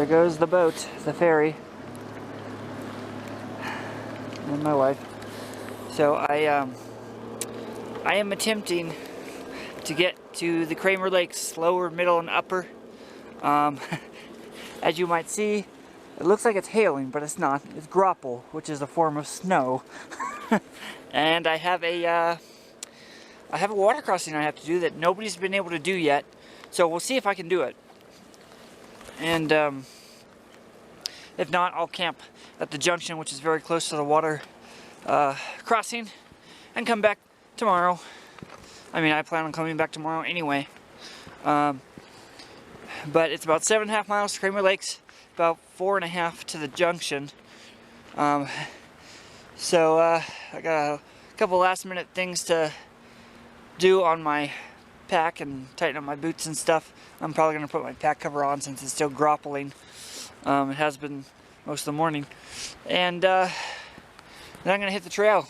There goes the boat, the ferry, and my wife. So I am attempting to get to the Cramer Lakes, lower, middle, and upper. As you might see, it looks like it's hailing, but it's not. It's graupel, which is a form of snow. And I have a water crossing I have to do that nobody's been able to do yet. So we'll see if I can do it. And if not, I'll camp at the junction, which is very close to the water crossing, and come back tomorrow. I mean, I plan on coming back tomorrow anyway. But it's about 7.5 miles to Cramer Lakes, about 4.5 to the junction. So I got a couple last minute things to do on my pack and tighten up my boots and stuff. I'm probably going to put my pack cover on since it's still groppeling. It has been most of the morning. And then I'm going to hit the trail.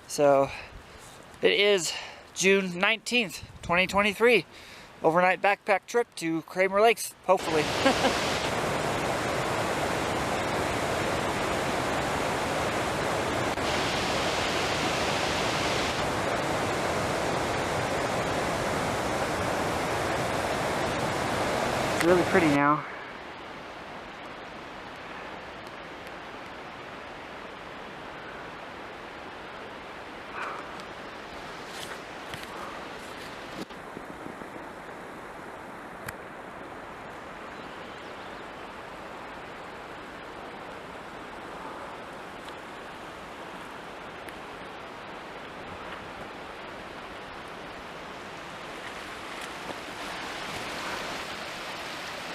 So it is June 19th, 2023. Overnight backpack trip to Cramer Lakes, hopefully. It's really pretty now.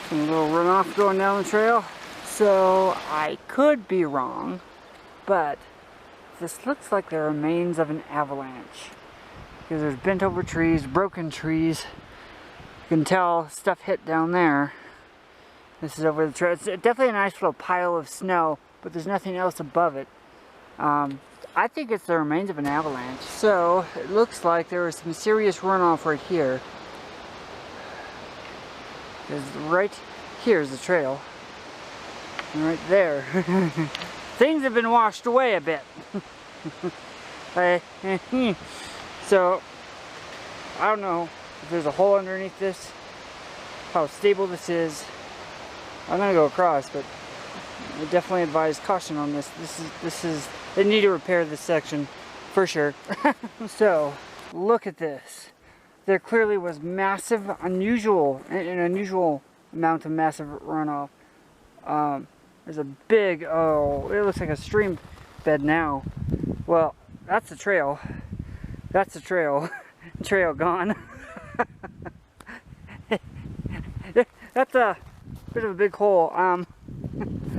Some little runoff going down the trail. So I could be wrong, but this looks like the remains of an avalanche. Because there's bent over trees, broken trees. You can tell stuff hit down there. This is over the trail. It's definitely a nice little pile of snow, but there's nothing else above it. I think it's the remains of an avalanche. So it looks like there was some serious runoff right here. Because right here's the trail. And right there. Things have been washed away a bit. So, I don't know if there's a hole underneath this, how stable this is. I'm going to go across, but I definitely advise caution on this. They need to repair this section for sure. So, look at this. There clearly was massive, an unusual amount of massive runoff. There's a big, oh, it looks like a stream bed now. Well, that's the trail. That's the trail. Trail gone. That's a bit of a big hole. I'm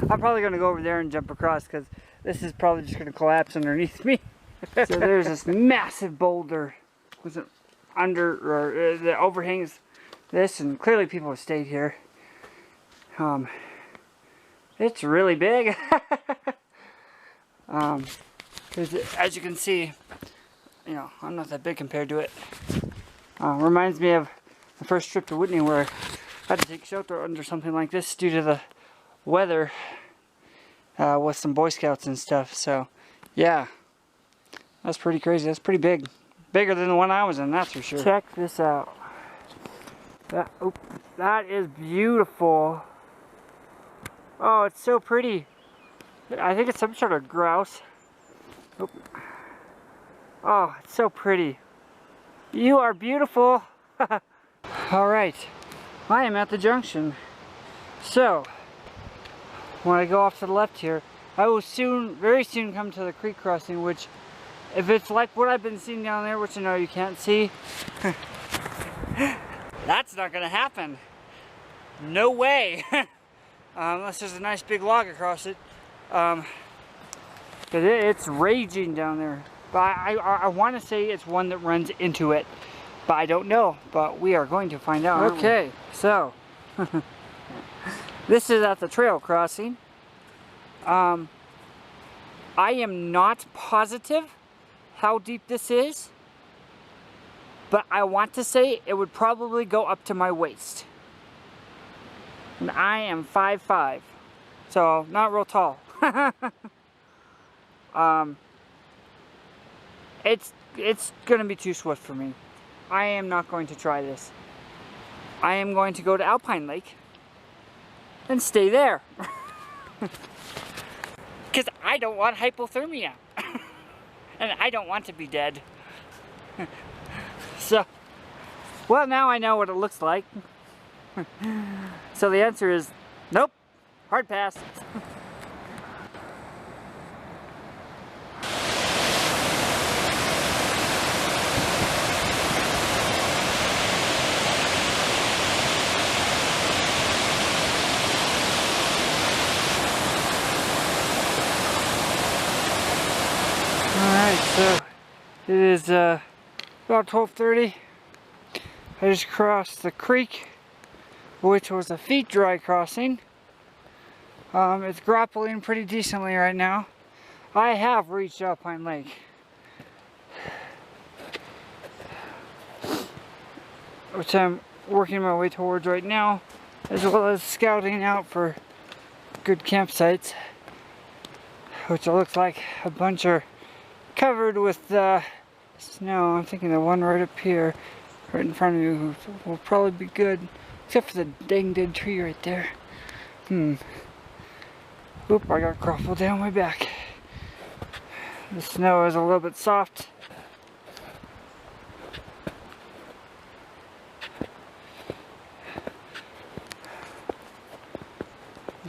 probably going to go over there and jump across because this is probably just going to collapse underneath me. So there's this massive boulder with an that overhangs this, and clearly people have stayed here. It's really big. As you can see, you know, I'm not that big compared to it. Reminds me of the first trip to Whitney where I had to take shelter under something like this due to the weather with some Boy Scouts and stuff. So yeah, that's pretty crazy. That's pretty big. Bigger than the one I was in, that's for sure. Check this out. That is beautiful. Oh, it's so pretty. I think it's some sort of grouse. Oh, it's so pretty. You are beautiful. Alright, I am at the junction. So, when I go off to the left here, I will very soon come to the creek crossing, which, if it's like what I've been seeing down there, which I know you can't see, that's not going to happen. No way. Unless there's a nice big log across it. Because it's raging down there. But I want to say it's one that runs into it. But I don't know. But we are going to find out. Okay, so this is at the trail crossing. I am not positive how deep this is, but I want to say it would probably go up to my waist. And I am 5'5", so not real tall. It's gonna be too swift for me. I am not going to try this. I am going to go to Alpine Lake and stay there. Because I don't want hypothermia. And I don't want to be dead. So, well, now I know what it looks like. So the answer is nope. Hard pass. Alright, so it is about 12:30. I just crossed the creek, which was a feet dry crossing. It's grappling pretty decently right now. I have reached Alpine Lake. Which I'm working my way towards right now, as well as scouting out for good campsites. Which it looks like a bunch are covered with snow. I'm thinking the one right up here, right in front of you, will probably be good. Except for the dang dead tree right there. Oop, I got gravel down my back. The snow is a little bit soft.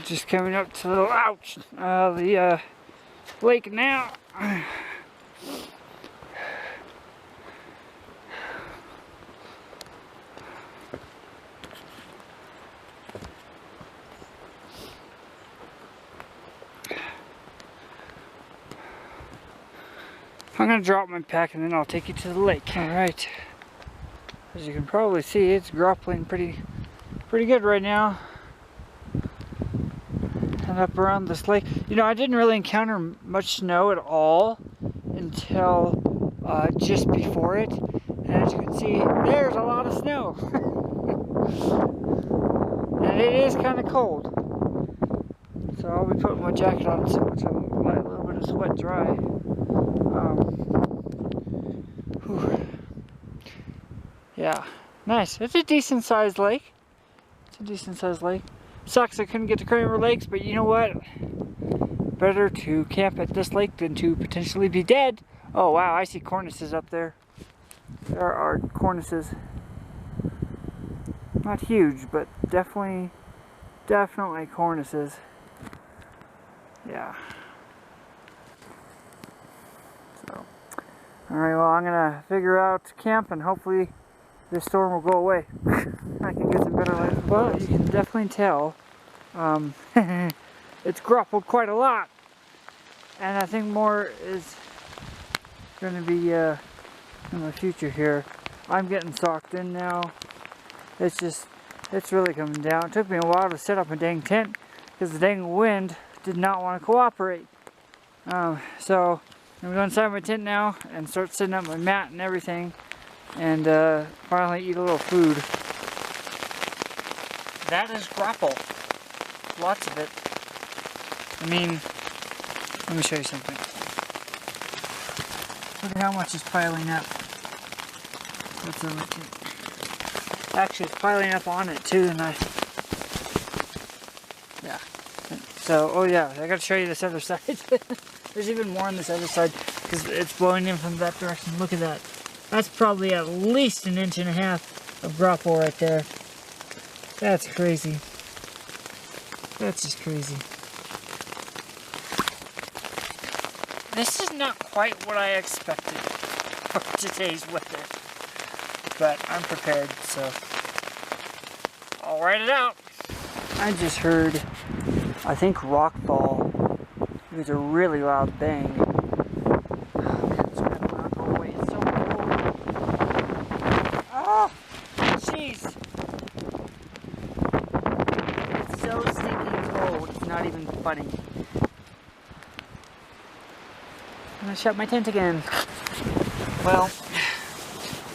Just coming up to the, ouch, the lake now. I'm gonna drop my pack and then I'll take you to the lake. Alright. As you can probably see, it's grappling pretty good right now. And up around this lake. You know, I didn't really encounter much snow at all until just before it. And as you can see, there's a lot of snow. And it is kind of cold. So I'll be putting my jacket on so much I'll let a little bit of sweat dry. Yeah, nice. It's a decent sized lake. Sucks I couldn't get to Cramer Lakes, but you know what? Better to camp at this lake than to potentially be dead. Oh wow, I see cornices up there. There are cornices. Not huge, but definitely cornices. Yeah. So, alright, well, I'm gonna figure out camp and hopefully this storm will go away. I can get some better light. Well, you can definitely tell it's grappled quite a lot, and I think more is going to be in the future here. I'm getting socked in now. It's really coming down. It took me a while to set up a dang tent because the dang wind did not want to cooperate. So I'm going inside my tent now and start setting up my mat and everything, and finally eat a little food. That is grapple. Lots of it. I mean, let me show you something. Look at how much is piling up. Let's look at. Actually, it's piling up on it too, and yeah. So, oh yeah, I gotta show you this other side. There's even more on this other side because it's blowing in from that direction. Look at that. That's probably at least 1.5 inches of grapple right there. That's crazy. That's just crazy. This is not quite what I expected for today's weather, but I'm prepared, so I'll write it out. I just heard, I think, rockfall. It was a really loud bang. Oh man, this weather will not go away. It's so cold. Oh, jeez. It's so stinking cold. It's not even funny. I'm gonna shut my tent again. Well,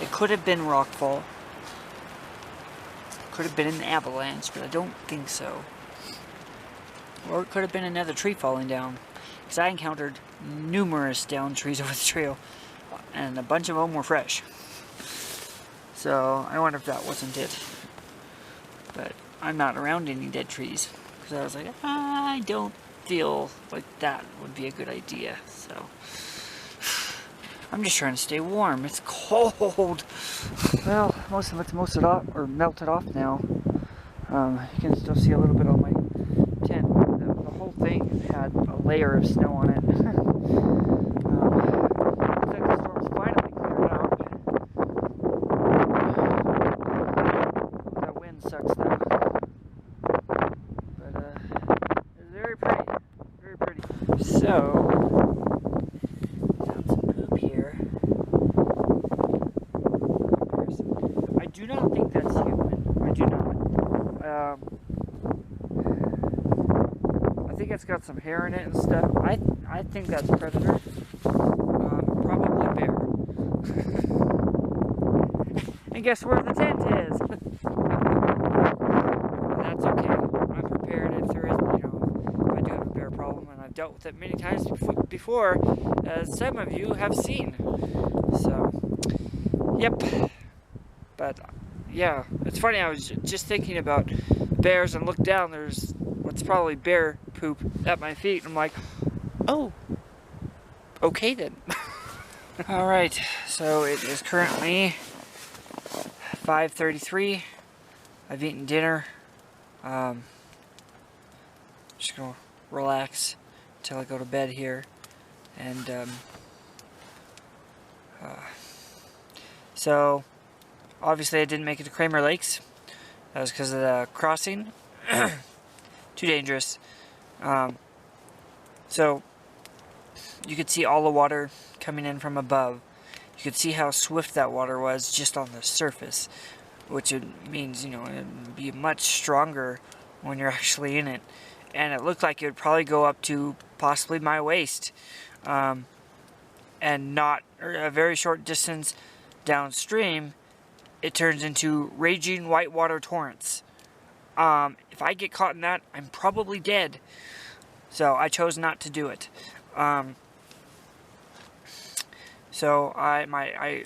it could have been rockfall. Could have been an avalanche, but I don't think so. Or it could have been another tree falling down. Because I encountered numerous downed trees over the trail. And a bunch of them were fresh. So I wonder if that wasn't it. But I'm not around any dead trees. Because I was like, I don't feel like that would be a good idea. So I'm just trying to stay warm. It's cold. Well, most of it's melted off now. You can still see a little bit on my tent. The whole thing had a layer of snow on it. Looks like the storm's finally cleared out. That wind sucks though. But it's very pretty. Very pretty. So I do not think that's human. I do not. I think it's got some hair in it and stuff. I think that's predator. Probably bear. And guess where the tent is? That's okay. I'm prepared if there is, if I do have a bear problem, and I've dealt with it many times before, as some of you have seen. So, yep. But yeah, it's funny, I was just thinking about bears and looked down, there's what's probably bear poop at my feet, and I'm like, oh, okay then. Alright, so it is currently 5:33. I've eaten dinner. Just gonna relax until I go to bed here. And so obviously I didn't make it to Cramer Lakes. That was because of the crossing. Too dangerous. So you could see all the water coming in from above. You could see how swift that water was just on the surface, which means, it'd be much stronger when you're actually in it. And it looked like it would probably go up to possibly my waist, and not a very short distance downstream. It turns into raging whitewater torrents. If I get caught in that, I'm probably dead. So I chose not to do it. So I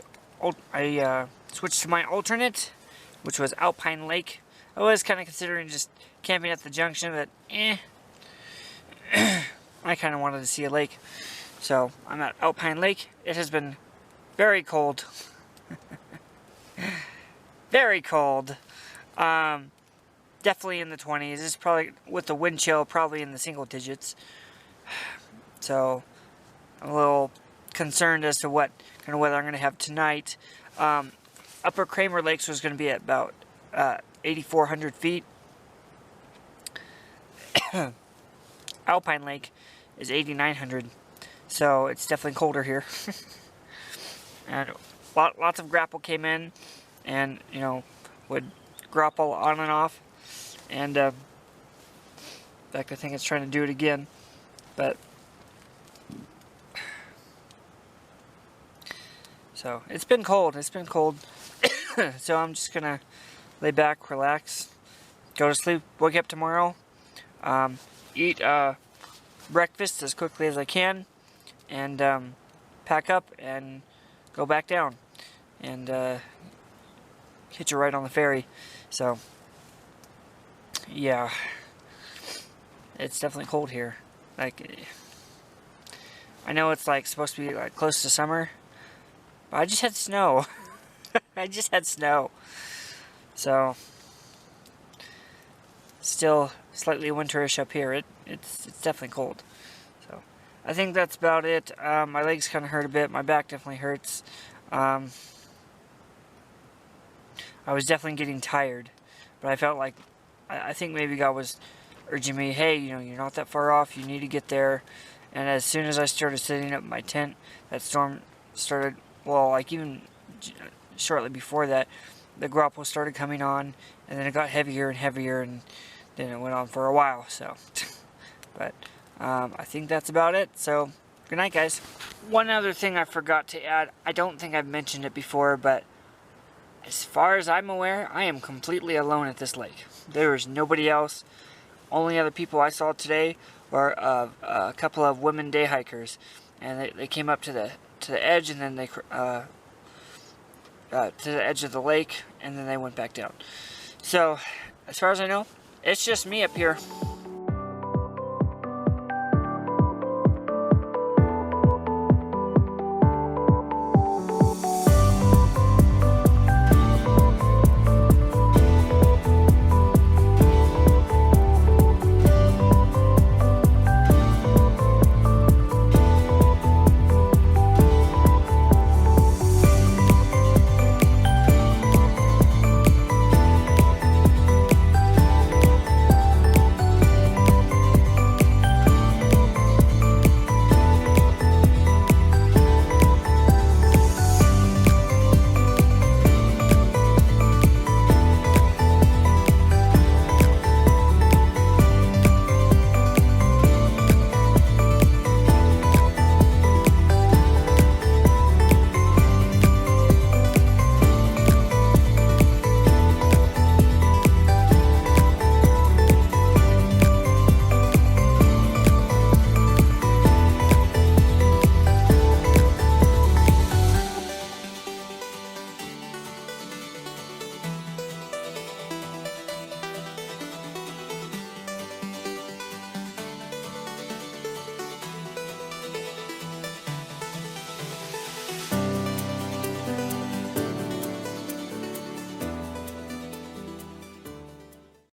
switched to my alternate, which was Alpine Lake. I was kind of considering just camping at the junction, but I kind of wanted to see a lake. So I'm at Alpine Lake. It has been very cold. Very cold. Definitely in the 20s. This is probably, with the wind chill, probably in the single digits. So I'm a little concerned as to what kind of weather I'm going to have tonight. Upper Cramer Lakes was going to be at about 8,400 feet. Alpine Lake is 8,900. So it's definitely colder here. And lots of grapple came in, and would grapple on and off, and in fact I think it's trying to do it again, but so it's been cold. So I'm just gonna lay back, relax, go to sleep, wake up tomorrow, eat breakfast as quickly as I can, and pack up and go back down and hitch a ride on the ferry. So yeah, it's definitely cold here. Like, I know it's like supposed to be like close to summer, but I just had snow. I just had snow. So still slightly winterish up here. It's definitely cold. So I think that's about it. My legs kind of hurt a bit. My back definitely hurts. I was definitely getting tired, but I felt like, I think maybe God was urging me, hey, you're not that far off, you need to get there. And as soon as I started setting up my tent, that storm started, well, like even shortly before that, the grapple started coming on, and then it got heavier and heavier, and then it went on for a while. So, but I think that's about it. So, good night, guys. One other thing I forgot to add, I don't think I've mentioned it before, but as far as I'm aware, I am completely alone at this lake. There is nobody else. Only other people I saw today were a couple of women day hikers, and they came up to the edge, and then they to the edge of the lake, and then they went back down. So, as far as I know, it's just me up here.